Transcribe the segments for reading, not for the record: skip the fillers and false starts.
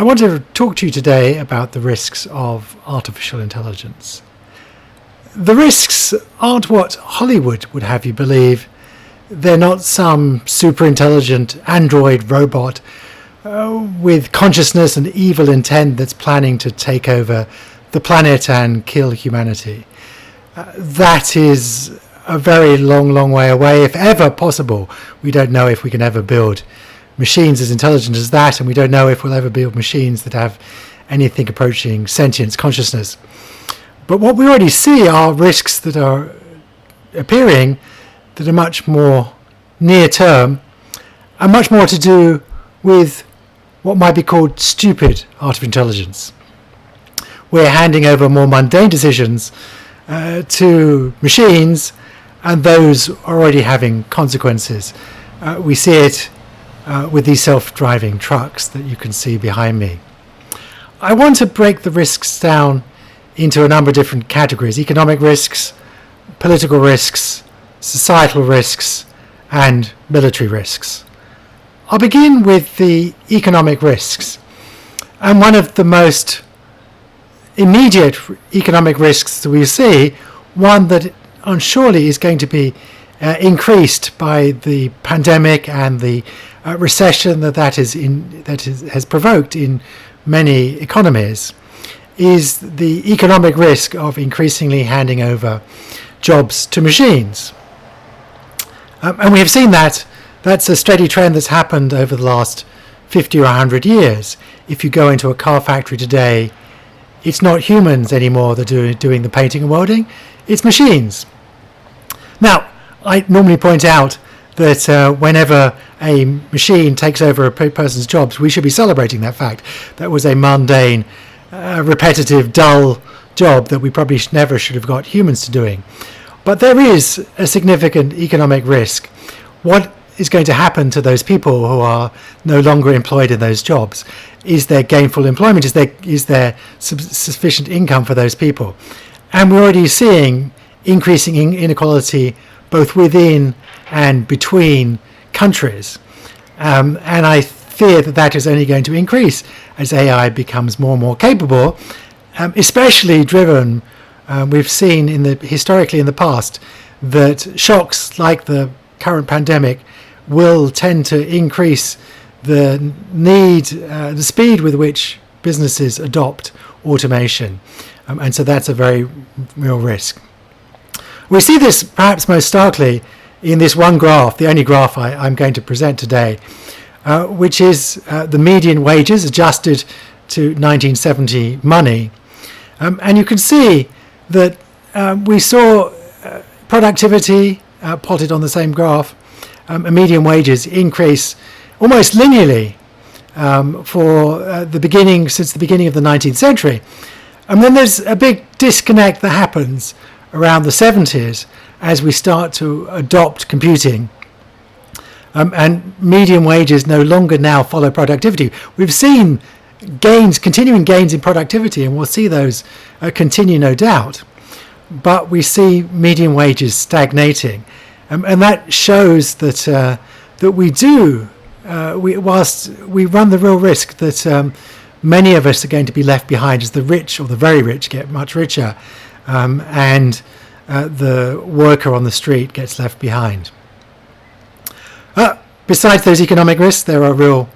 I want to talk to you today about the risks of artificial intelligence. The risks aren't what Hollywood would have you believe. They're not some super intelligent android robot with consciousness and evil intent that's planning to take over the planet and kill humanity. That is a very long, long way away, if ever possible. We don't know if we can ever build machines as intelligent as that, and we don't know if we'll ever build machines that have anything approaching sentience, consciousness. But what we already see are risks that are appearing that are much more near term and much more to do with what might be called stupid artificial intelligence. We're handing over more mundane decisions to machines, and those are already having consequences. We see it with these self-driving trucks that you can see behind me. I want to break the risks down into a number of different categories: economic risks, political risks, societal risks, and military risks. I'll begin with the economic risks. And one of the most immediate economic risks that we see, one that surely is going to be increased by the pandemic and the recession that has provoked in many economies, is the economic risk of increasingly handing over jobs to machines. And we have seen that that's a steady trend that's happened over the last 50 or 100 years. If you go into a car factory today, it's not humans anymore that are doing the painting and welding, it's machines. Now, I normally point out that whenever a machine takes over a person's jobs, we should be celebrating that fact. That was a mundane, repetitive, dull job that we probably never should have got humans to doing. But there is a significant economic risk. What is going to happen to those people who are no longer employed in those jobs? Is there gainful employment? Is there sufficient income for those people? And we're already seeing increasing inequality both within and between countries. And I fear that that is only going to increase as AI becomes more and more capable, especially driven, we've seen historically in the past, that shocks like the current pandemic will tend to increase the the speed with which businesses adopt automation. And so that's a very real risk. We see this perhaps most starkly in this one graph, the only graph I'm going to present today, which is the median wages adjusted to 1970 money. And you can see that we saw productivity plotted on the same graph, median wages increase almost linearly since the beginning of the 19th century. And then there's a big disconnect that happens around the 70s as we start to adopt computing. And median wages no longer now follow productivity. We've seen continuing gains in productivity, and we'll see those continue, no doubt. But we see median wages stagnating. And that shows that we do, whilst we run the real risk that many of us are going to be left behind as the rich or the very rich get much richer, and the worker on the street gets left behind. Besides those economic risks, there are real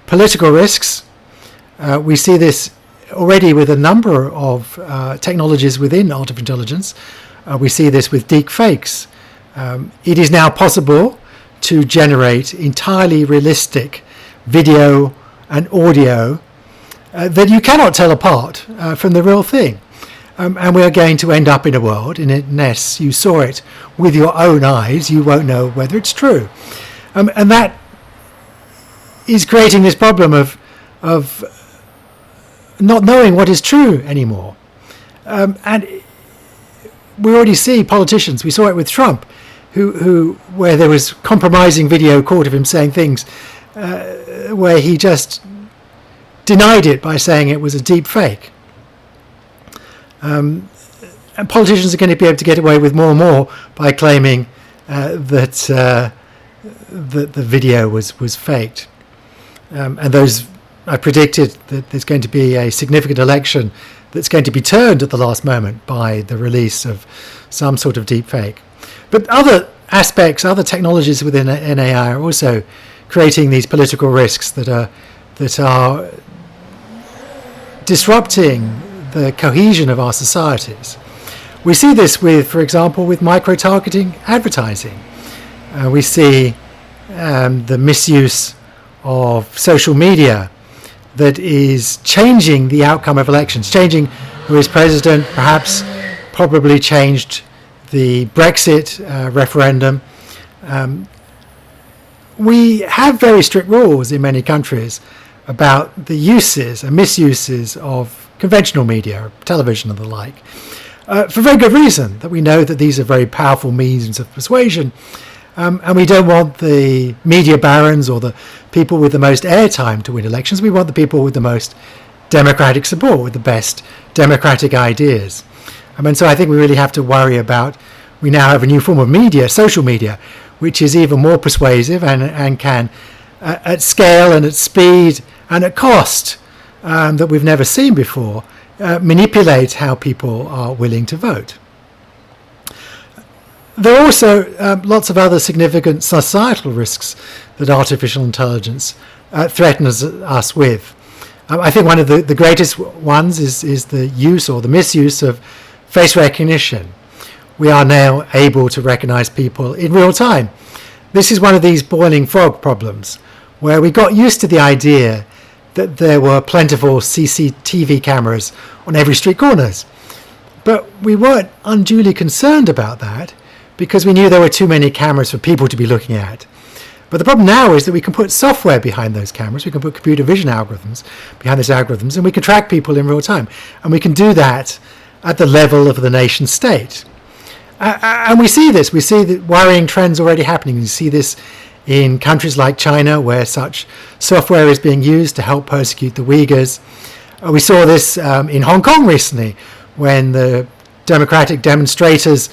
political risks. We see this already with a number of technologies within artificial intelligence. We see this with deep fakes. It is now possible to generate entirely realistic video and audio that you cannot tell apart from the real thing. And we are going to end up in a world, unless you saw it with your own eyes, you won't know whether it's true. And that is creating this problem of not knowing what is true anymore. And we already see politicians, we saw it with Trump, where there was compromising video caught of him saying things where he just denied it by saying it was a deep fake. And politicians are going to be able to get away with more and more by claiming that the video was faked. And those I predicted that there's going to be a significant election that's going to be turned at the last moment by the release of some sort of deep fake. But other aspects, other technologies within AI are also creating these political risks that are disrupting the cohesion of our societies. We see this with, for example, with micro-targeting advertising. We see the misuse of social media that is changing the outcome of elections, changing who is president, perhaps probably changed the Brexit referendum. We have very strict rules in many countries about the uses and misuses of conventional media, television and the like, for very good reason, that we know that these are very powerful means of persuasion. And we don't want the media barons or the people with the most airtime to win elections. We want the people with the most democratic support, with the best democratic ideas. And so I think we really have to worry about, we now have a new form of media, social media, which is even more persuasive and can, at scale and at speed and at cost that we've never seen before, manipulate how people are willing to vote. There are also lots of other significant societal risks that artificial intelligence threatens us with. I think one of the greatest ones is the use or the misuse of face recognition. We are now able to recognize people in real time. This is one of these boiling frog problems, where we got used to the idea that there were plentiful CCTV cameras on every street corners. But we weren't unduly concerned about that, because we knew there were too many cameras for people to be looking at. But the problem now is that we can put software behind those cameras, we can put computer vision algorithms behind those algorithms, and we can track people in real time. And we can do that at the level of the nation state. And we see this, we see the worrying trends already happening. You see this in countries like China, where such software is being used to help persecute the Uyghurs. We saw this in Hong Kong recently, when the democratic demonstrators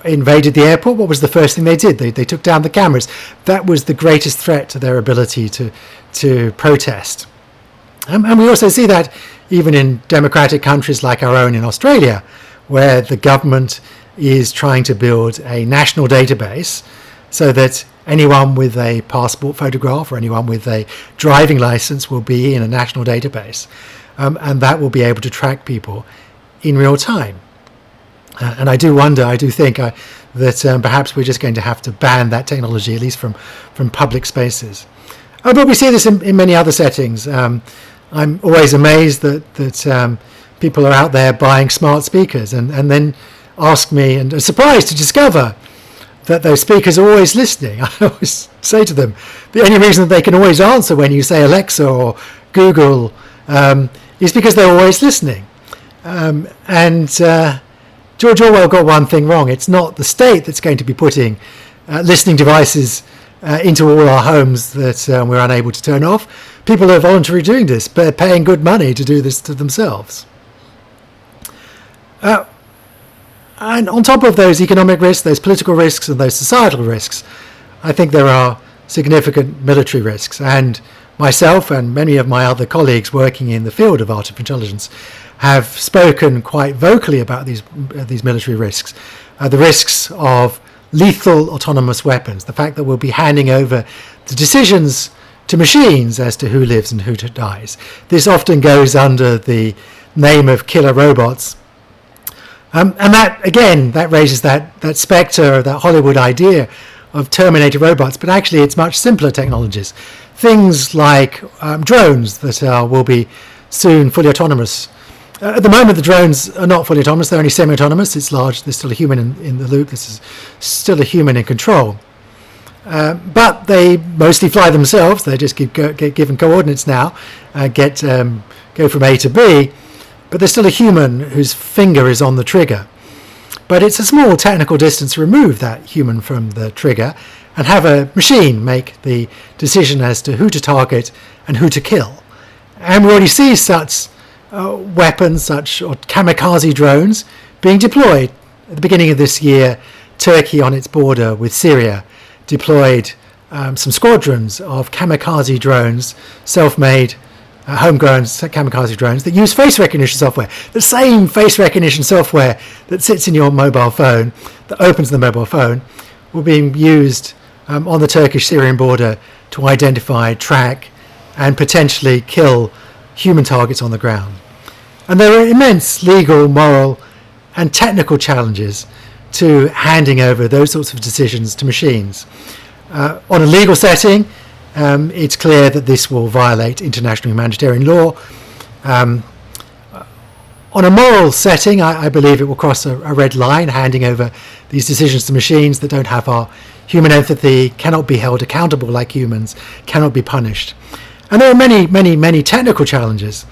invaded the airport. What was the first thing they did? They took down the cameras. That was the greatest threat to their ability to protest. And we also see that even in democratic countries like our own in Australia, where the government is trying to build a national database so that anyone with a passport photograph or anyone with a driving license will be in a national database, and that will be able to track people in real time. And I do think that perhaps we're just going to have to ban that technology, at least from public spaces. But we see this in many other settings. I'm always amazed that people are out there buying smart speakers and then ask me, and are surprised to discover that those speakers are always listening. I always say to them, the only reason that they can always answer when you say Alexa or Google is because they're always listening. George Orwell got one thing wrong. It's not the state that's going to be putting listening devices into all our homes that we're unable to turn off. People are voluntarily doing this, but paying good money to do this to themselves. And on top of those economic risks, those political risks and those societal risks, I think there are significant military risks. And myself and many of my other colleagues working in the field of artificial intelligence have spoken quite vocally about these military risks. The risks of lethal autonomous weapons, the fact that we'll be handing over the decisions to machines as to who lives and who dies. This often goes under the name of killer robots. And that, again, that raises that spectre, that Hollywood idea of Terminator robots, but actually it's much simpler technologies. Things like drones that will be soon fully autonomous. At the moment, the drones are not fully autonomous, they're only semi-autonomous. It's large, there's still a human in the loop, this is still a human in control. But they mostly fly themselves, they just get given coordinates now, go from A to B. But there's still a human whose finger is on the trigger. But it's a small technical distance to remove that human from the trigger and have a machine make the decision as to who to target and who to kill. And we already see such weapons, such kamikaze drones, being deployed. At the beginning of this year, Turkey on its border with Syria deployed some squadrons of kamikaze drones, self-made homegrown kamikaze drones that use face recognition software. The same face recognition software that sits in your mobile phone, that opens the mobile phone, will be used on the Turkish-Syrian border to identify, track, and potentially kill human targets on the ground. And there are immense legal, moral, and technical challenges to handing over those sorts of decisions to machines. On a legal setting, it's clear that this will violate international humanitarian law. On a moral setting, I believe it will cross a red line, handing over these decisions to machines that don't have our human empathy, cannot be held accountable like humans, cannot be punished. And there are many, many, many technical challenges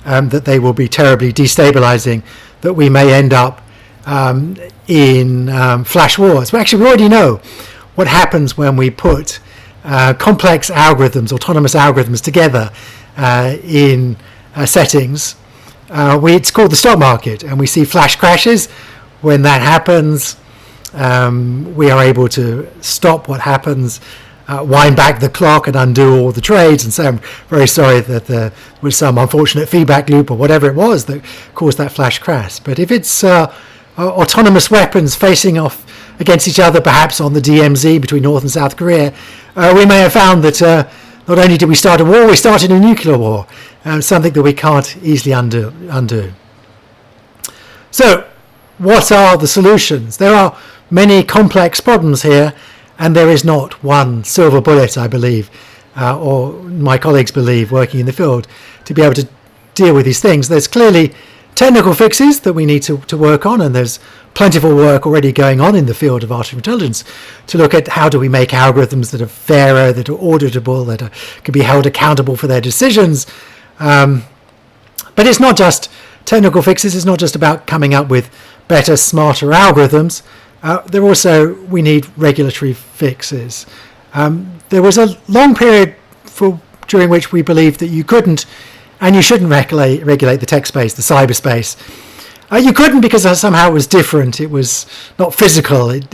that they will be terribly destabilizing, that we may end up in flash wars. Well, actually, we already know what happens when we put complex algorithms, autonomous algorithms together in settings. It's called the stock market, and we see flash crashes. When that happens, we are able to stop what happens, wind back the clock and undo all the trades, and say, I'm very sorry that there was some unfortunate feedback loop or whatever it was that caused that flash crash. But if it's autonomous weapons facing off against each other, perhaps on the DMZ between North and South Korea, we may have found that not only did we start a war, we started a nuclear war, something that we can't easily undo. So, what are the solutions? There are many complex problems here, and there is not one silver bullet, I believe, or my colleagues believe, working in the field, to be able to deal with these things. There's clearly technical fixes that we need to work on, and there's plentiful work already going on in the field of artificial intelligence to look at how do we make algorithms that are fairer, that are auditable, that can be held accountable for their decisions. But it's not just technical fixes. It's not just about coming up with better, smarter algorithms. We need regulatory fixes. There was a long period during which we believed that you couldn't and you shouldn't regulate the tech space, the cyberspace. You couldn't because somehow it was different. It was not physical. It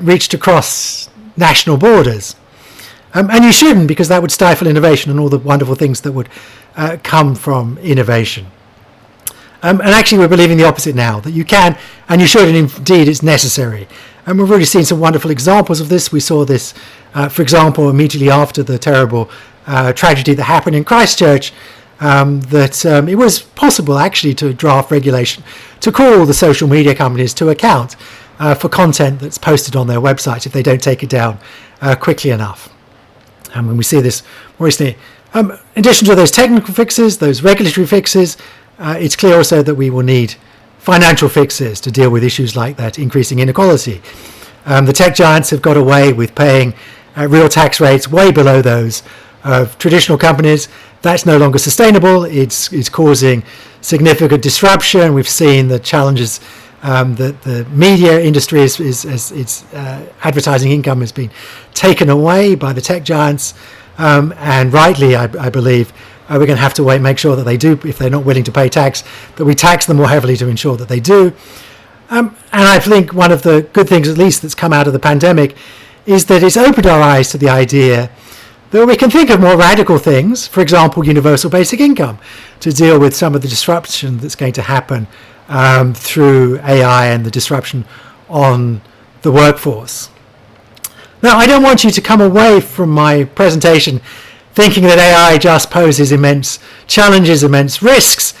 reached across national borders. And you shouldn't, because that would stifle innovation and all the wonderful things that would come from innovation. And actually we're believing the opposite now, that you can and you should, and indeed it's necessary. And we've already seen some wonderful examples of this. We saw this, for example, immediately after the terrible tragedy that happened in Christchurch, it was possible actually to draft regulation to call the social media companies to account for content that's posted on their website if they don't take it down quickly enough. And when we see this more recently, in addition to those technical fixes, those regulatory fixes, it's clear also that we will need financial fixes to deal with issues like that increasing inequality. The tech giants have got away with paying real tax rates way below those of traditional companies. That's no longer sustainable. It's causing significant disruption. We've seen the challenges that the media industry its advertising income has been taken away by the tech giants, and rightly, I believe, we're going to have to make sure that they do, if they're not willing to pay tax, that we tax them more heavily to ensure that they do. And I think one of the good things, at least, that's come out of the pandemic is that it's opened our eyes to the idea that we can think of more radical things, for example, universal basic income, to deal with some of the disruption that's going to happen through AI and the disruption on the workforce. Now, I don't want you to come away from my presentation thinking that AI just poses immense challenges, immense risks,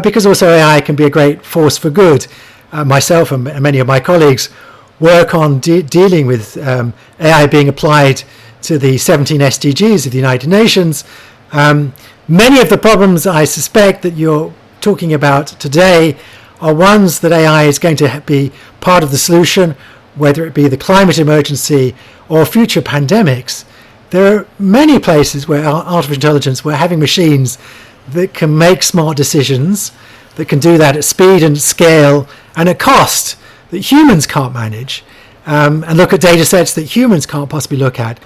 because also AI can be a great force for good. Myself and many of my colleagues work on dealing with AI being applied to the 17 SDGs of the United Nations. Many of the problems I suspect that you're talking about today are ones that AI is going to be part of the solution, whether it be the climate emergency or future pandemics. There are many places where artificial intelligence, we're having machines that can make smart decisions, that can do that at speed and scale and at cost that humans can't manage, and look at data sets that humans can't possibly look at.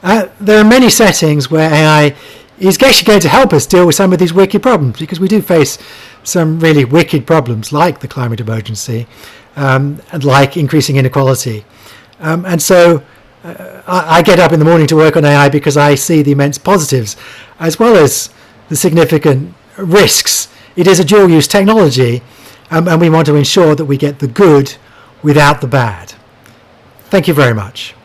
There are many settings where AI is actually going to help us deal with some of these wicked problems, because we do face some really wicked problems like the climate emergency and like increasing inequality. And so I get up in the morning to work on AI because I see the immense positives as well as the significant risks. It is a dual-use technology, and we want to ensure that we get the good without the bad. Thank you very much.